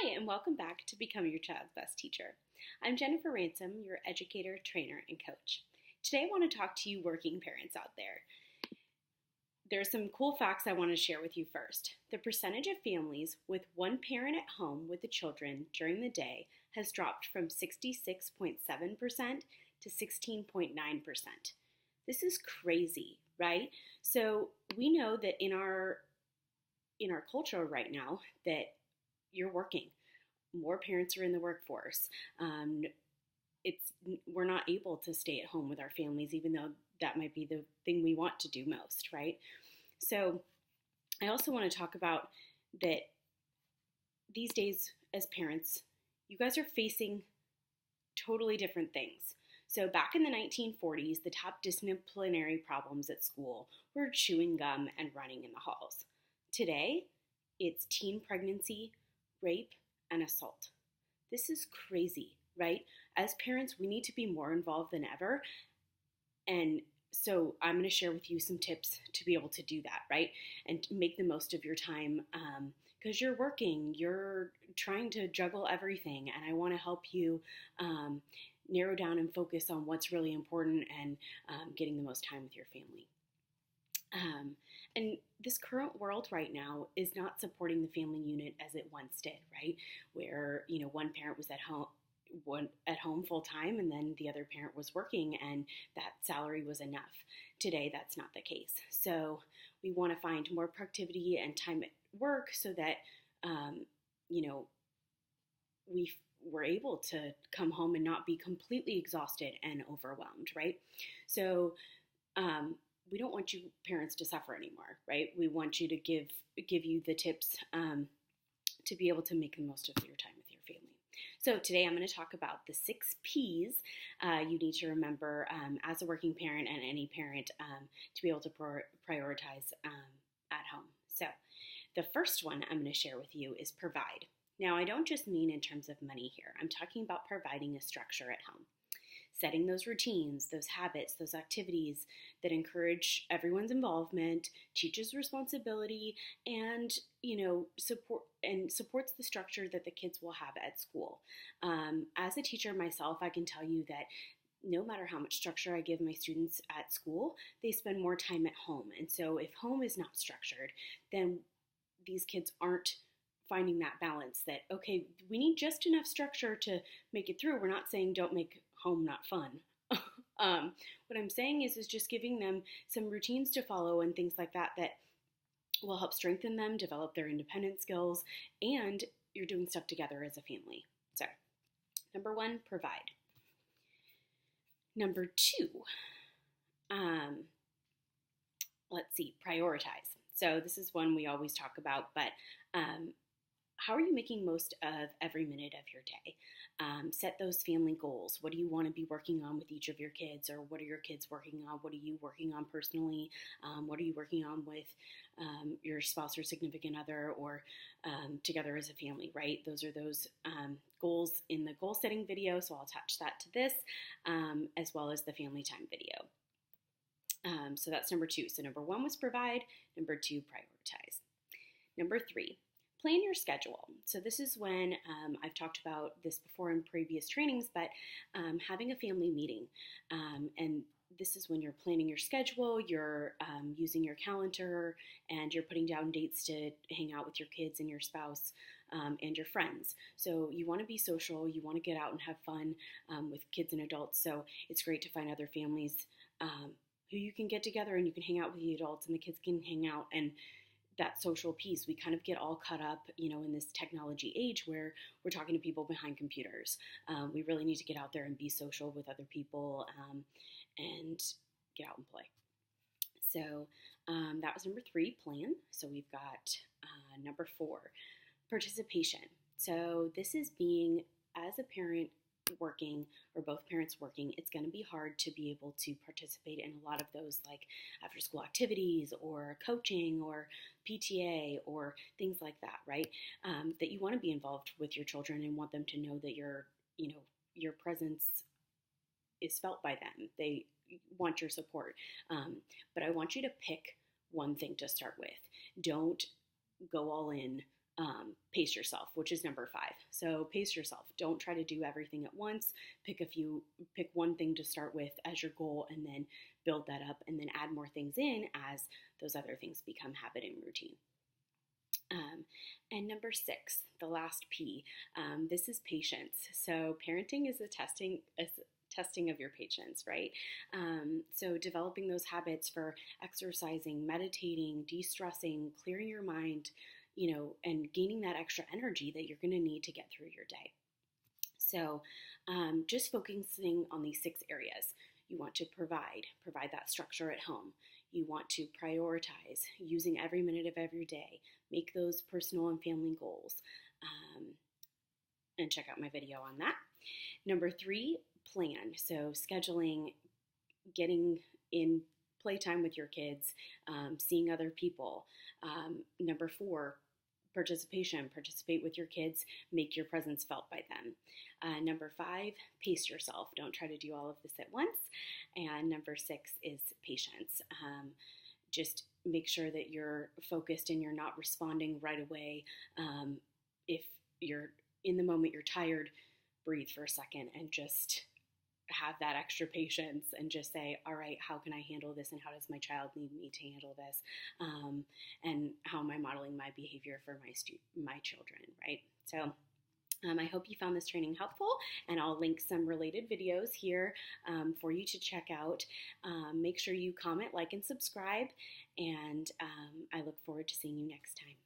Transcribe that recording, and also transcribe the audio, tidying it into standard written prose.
Hi, and welcome back to Become Your Child's Best Teacher. I'm Jennifer Ransom, your educator, trainer, and coach. Today I want to talk to you working parents out there. There are some cool facts I want to share with you first. The percentage of families with one parent at home with the children during the day has dropped from 66.7% to 16.9%. This is crazy, right? So we know that in our culture right now that you're working. More parents are in the workforce. We're not able to stay at home with our families, even though that might be the thing we want to do most, right? So I also want to talk about that these days as parents, you guys are facing totally different things. So back in the 1940s, the top disciplinary problems at school were chewing gum and running in the halls. Today, it's teen pregnancy, rape, and assault. This is crazy, right? As parents, we need to be more involved than ever. And so I'm going to share with you some tips to be able to do that, right? And make the most of your time because you're working, you're trying to juggle everything. And I want to help you narrow down and focus on what's really important and getting the most time with your family. And this current world right now is not supporting the family unit as it once did, right? Where, one parent was at home full time and then the other parent was working and that salary was enough. Today, that's not the case. So we want to find more productivity and time at work so that, we're able to come home and not be completely exhausted and overwhelmed, right? So, we don't want you parents to suffer anymore, right? We want you to give you the tips to be able to make the most of your time with your family. So today I'm going to talk about the 6 P's you need to remember as a working parent and any parent to be able to prioritize at home. So the first one I'm going to share with you is provide. Now, I don't just mean in terms of money here. I'm talking about providing a structure at home. Setting those routines, those habits, those activities that encourage everyone's involvement, teaches responsibility, and supports the structure that the kids will have at school. As a teacher myself, I can tell you that no matter how much structure I give my students at school, they spend more time at home. And so if home is not structured, then these kids aren't finding that balance that, okay, we need just enough structure to make it through. We're not saying don't make home not fun. What I'm saying is just giving them some routines to follow and things like that will help strengthen them, develop their independent skills, and you're doing stuff together as a family. So, number 1, provide. Number 2, prioritize. So this is one we always talk about, but how are you making most of every minute of your day? Set those family goals. What do you want to be working on with each of your kids, or what are your kids working on? What are you working on personally? What are you working on with your spouse or significant other, or together as a family, right? Those are those goals in the goal setting video, so I'll attach that to this, as well as the family time video. So that's number 2. So number 1 was provide. Number 2, prioritize. Number 3, plan your schedule. So this is when I've talked about this before in previous trainings, but having a family meeting. And this is when you're planning your schedule, you're using your calendar, and you're putting down dates to hang out with your kids and your spouse and your friends. So you want to be social, you want to get out and have fun with kids and adults. So it's great to find other families who you can get together and you can hang out with the adults and the kids can hang out, and that social piece. We kind of get all caught up, in this technology age where we're talking to people behind computers. We really need to get out there and be social with other people and get out and play. So that was number 3, plan. So we've got number 4, participation. So this is being, as a parent working, or both parents working, it's going to be hard to be able to participate in a lot of those, like after school activities or coaching or PTA or things like that, right? That you want to be involved with your children and want them to know that your presence is felt by them. They want your support. But I want you to pick one thing to start with. Don't go all in pace yourself, which is number 5. So pace yourself. Don't try to do everything at once. Pick one thing to start with as your goal, and then build that up, and then add more things in as those other things become habit and routine. And number 6, the last P, this is patience. So parenting is a testing of your patience, right? So developing those habits for exercising, meditating, de-stressing, clearing your mind, and gaining that extra energy that you're going to need to get through your day. So just focusing on these 6 areas. You want to provide that structure at home. You want to prioritize using every minute of every day. Make those personal and family goals. And check out my video on that. Number 3, plan. So scheduling, getting in playtime with your kids, seeing other people. Number 4, participation. Participate with your kids. Make your presence felt by them. Number 5, pace yourself. Don't try to do all of this at once. And number 6 is patience. Just make sure that you're focused and you're not responding right away. If you're in the moment, you're tired, breathe for a second and just have that extra patience and just say, all right, how can I handle this, and how does my child need me to handle this, and how am I modeling my behavior for my children, right? So I hope you found this training helpful, and I'll link some related videos here for you to check out. Make sure you comment, like, and subscribe, and I look forward to seeing you next time.